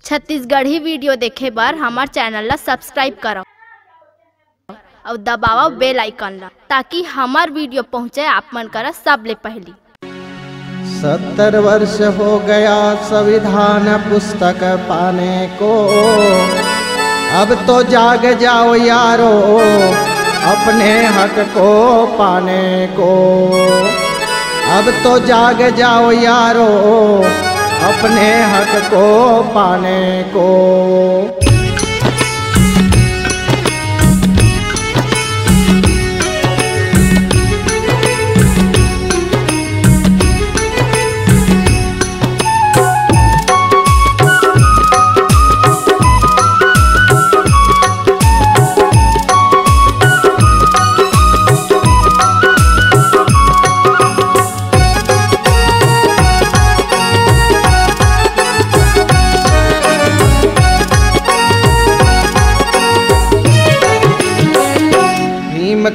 Chhattisgarhi video देखे बर हमार चैनल ला सब्सक्राइब करो और दबाओ बेल आइकन ला ताकि हमार वीडियो पहुँचे आप मन करा सबले पहली। 70 वर्ष हो गया संविधान पुस्तक पाने को, अब तो जाग जाओ यारो अपने हक को पाने को। अब तो जाग जाओ यारो अपने हक को पाने को।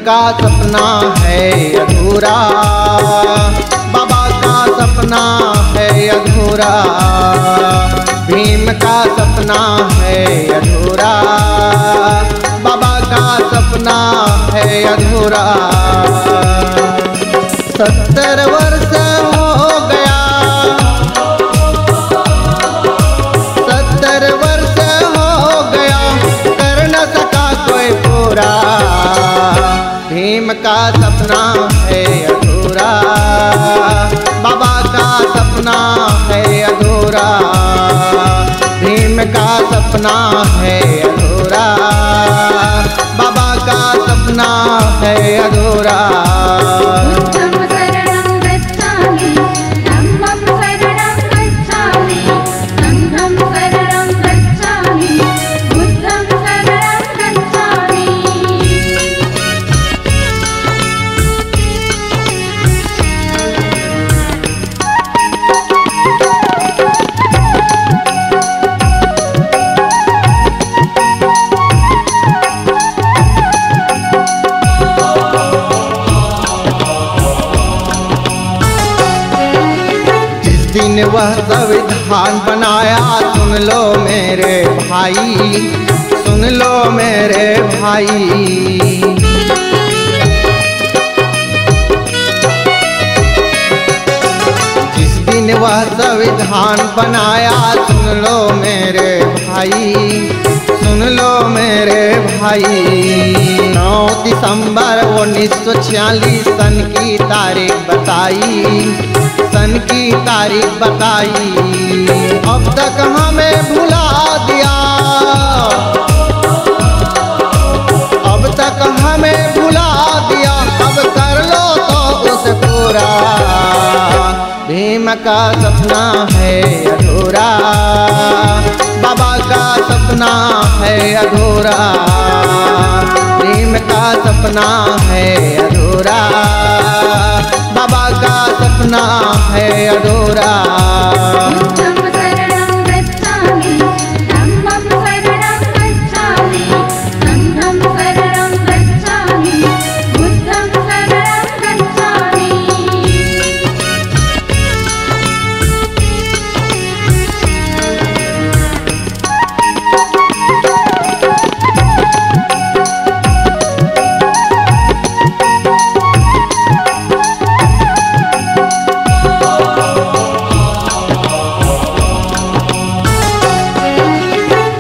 का सपना है अधूरा, बाबा का सपना है अधूरा। भीम का सपना है अधूरा, बाबा का सपना है अधूरा। 70 वर्ष हो गया, 70 वर्ष हो गया, कर न सका कोई पूरा। भीम का सपना है अधूरा, बाबा का सपना है अधूरा। भीम का सपना है अधूरा, बाबा का सपना है अधूरा। दिन वह संविधान बनाया, सुन लो मेरे भाई, सुन लो मेरे भाई। जिस दिन वह संविधान बनाया, सुन लो मेरे भाई, सुन लो मेरे भाई। 9 दिसंबर 1946 सन की तारीख बताई, सन की तारीख बताई। अब तक हमें भुला दिया, अब तक हमें भुला दिया, अब कर लो तो उसे पूरा। भीम का सपना है अधूरा, बाबा का सपना है अधूरा। भीम का सपना है अधूरा, बाबा का सपना है अधूरा।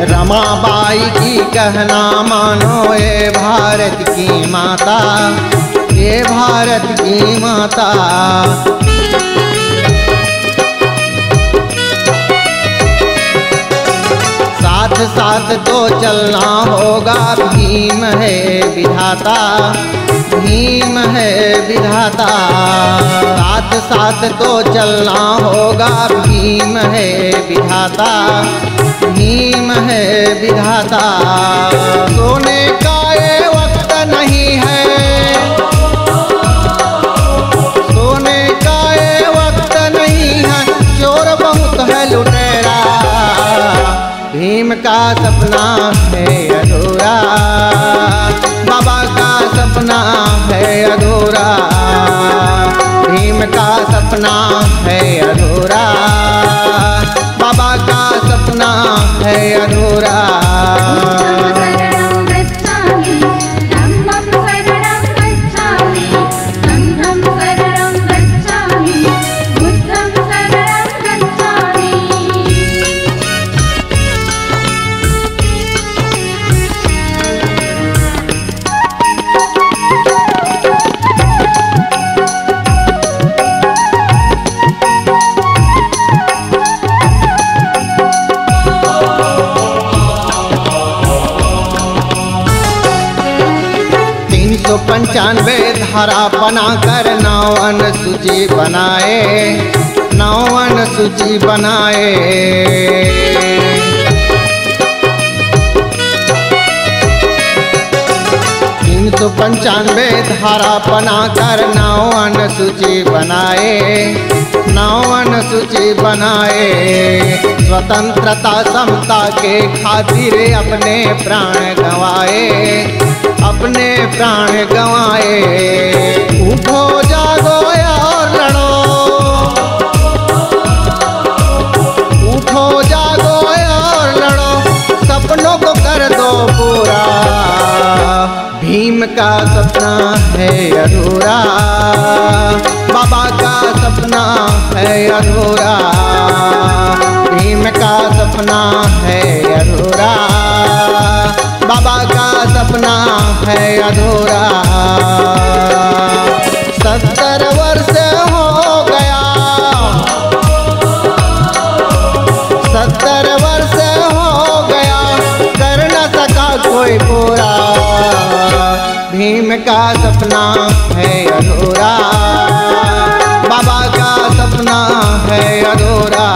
रमाबाई की कहना मानो ये भारत की माता, ये भारत की माता। साथ साथ तो चलना होगा, भीम है विधाता, भीम है विधाता। साथ साथ तो चलना होगा, भीम है विधाता, भीम है विधाता। सोने का ये वक्त नहीं है, सोने का ये वक्त नहीं है, चोर बहुत है लुटेरा। भीम का सपना है अधूरा, बाबा का सपना है अधूरा। भीम का सपना है अधूरा, बाबा का सपना है अधूरा। तो 95 धारा बनाकर नौवन सूची बनाए, नौवन सूची बनाए। 395 धारा बनाकर नौवन सूची बनाए, नौवन सूची बनाए। स्वतंत्रता समता के खातिर अपने प्राण गंवाए, अपने प्राण गंवाए। उठो जागो और लड़ो, उठो जागो और लड़ो, सपनों को कर दो पूरा। भीम का सपना है अधूरा, बाबा का सपना है अधूरा। भीम का सपना है अधूरा, बाबा का सपना है अधूरा। 70 वर्ष हो गया, 70 वर्ष हो गया, कर न सका कोई पूरा। भीम का सपना है अधूरा, बाबा का सपना है अधूरा।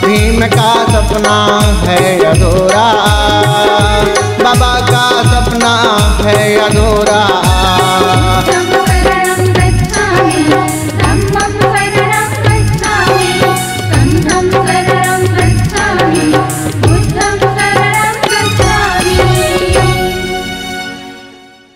भीम का सपना है अधूरा, बाबा का सपना है अधूरा।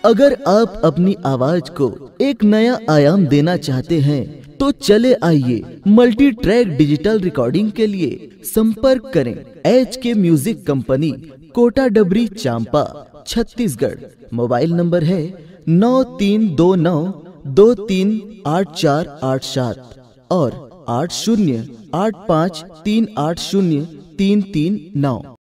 अगर आप अपनी आवाज को एक नया आयाम देना चाहते हैं तो चले आइए मल्टी ट्रैक डिजिटल रिकॉर्डिंग के लिए संपर्क करें HK म्यूजिक कंपनी, कोटा डबरी, चांपा, छत्तीसगढ़। मोबाइल नंबर है 9329238487 और 8085380339।